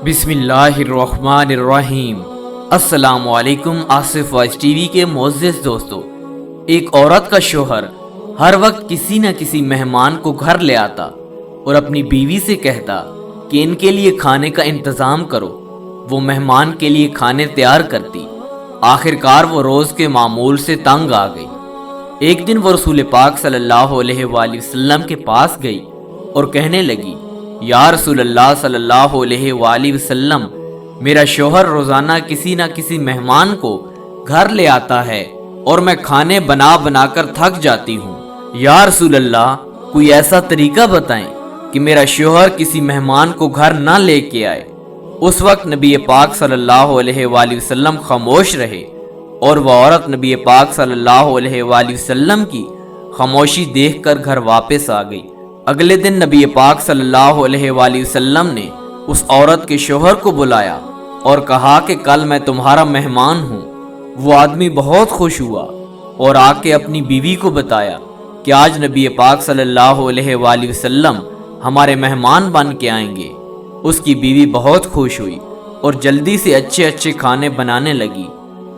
بسم اللہ الرحمن الرحیم۔ السلام علیکم آصف وائس ٹی وی کے معزز دوستو۔ ایک عورت کا شوہر ہر وقت کسی نہ کسی مہمان کو گھر لے آتا اور اپنی بیوی سے کہتا کہ ان کے لیے کھانے کا انتظام کرو۔ وہ مہمان کے لیے کھانے تیار کرتی۔ آخرکار وہ روز کے معمول سے تنگ آ گئی۔ ایک دن وہ رسول پاک صلی اللہ علیہ وآلہ وسلم کے پاس گئی اور کہنے لگی، یا رسول اللہ صلی اللہ علیہ وآلہ وسلم، میرا شوہر روزانہ کسی نہ کسی مہمان کو گھر لے آتا ہے اور میں کھانے بنا بنا کر تھک جاتی ہوں۔ یا رسول اللہ، کوئی ایسا طریقہ بتائیں کہ میرا شوہر کسی مہمان کو گھر نہ لے کے آئے۔ اس وقت نبی پاک صلی اللہ علیہ وآلہ وسلم خاموش رہے اور وہ عورت نبی پاک صلی اللہ علیہ وآلہ وسلم کی خاموشی دیکھ کر گھر واپس آ گئی۔ اگلے دن نبی پاک صلی اللہ علیہ وآلہ وسلم نے اس عورت کے شوہر کو بلایا اور کہا کہ کل میں تمہارا مہمان ہوں۔ وہ آدمی بہت خوش ہوا اور آ کے اپنی بیوی کو بتایا کہ آج نبی پاک صلی اللہ علیہ وآلہ وسلم ہمارے مہمان بن کے آئیں گے۔ اس کی بیوی بہت خوش ہوئی اور جلدی سے اچھے اچھے کھانے بنانے لگی۔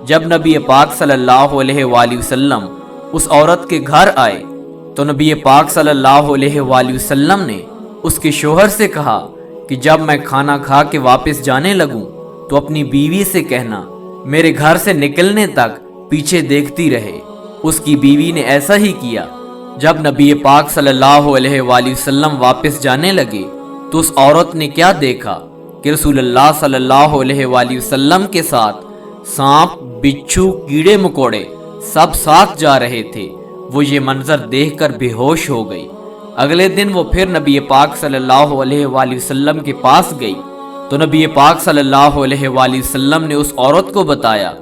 جب نبی پاک صلی اللہ علیہ وآلہ وسلم اس عورت کے گھر آئے تو نبی پاک صلی اللہ علیہ وآلہ وسلم نے اس کے شوہر سے کہا کہ جب میں کھانا کھا کے واپس جانے لگوں تو اپنی بیوی سے کہنا میرے گھر سے نکلنے تک پیچھے دیکھتی رہے۔ اس کی بیوی نے ایسا ہی کیا۔ جب نبی پاک صلی اللہ علیہ وآلہ وسلم واپس جانے لگے تو اس عورت نے کیا دیکھا کہ رسول اللہ صلی اللہ علیہ وآلہ وسلم کے ساتھ سانپ، بچھو، کیڑے مکوڑے سب ساتھ جا رہے تھے۔ وہ یہ منظر دیکھ کر بے ہوش ہو گئی۔ اگلے دن وہ پھر نبی پاک صلی اللہ علیہ وآلہ وسلم کے پاس گئی تو نبی پاک صلی اللہ علیہ وآلہ وسلم نے اس عورت کو بتایا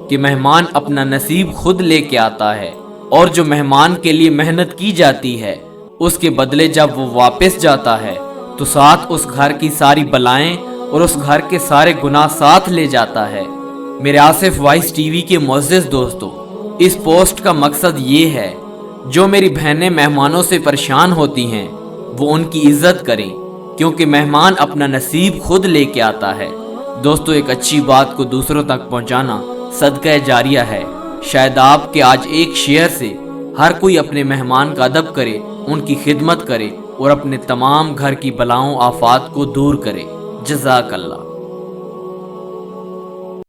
کہ مہمان اپنا نصیب خود لے کے آتا ہے اور جو مہمان کے لیے محنت کی جاتی ہے اس کے بدلے جب وہ واپس جاتا ہے تو ساتھ اس گھر کی ساری بلائیں اور اس گھر کے سارے گناہ ساتھ لے جاتا ہے۔ میرے آصف وائس ٹی وی کے معزز دوستو، اس پوسٹ کا مقصد یہ ہے جو میری بہنیں مہمانوں سے پریشان ہوتی ہیں وہ ان کی عزت کریں، کیونکہ مہمان اپنا نصیب خود لے کے آتا ہے۔ دوستو، ایک اچھی بات کو دوسروں تک پہنچانا صدقہ جاریہ ہے۔ شاید آپ کے آج ایک شیئر سے ہر کوئی اپنے مہمان کا ادب کرے، ان کی خدمت کرے اور اپنے تمام گھر کی بلاؤں آفات کو دور کرے۔ جزاک اللہ۔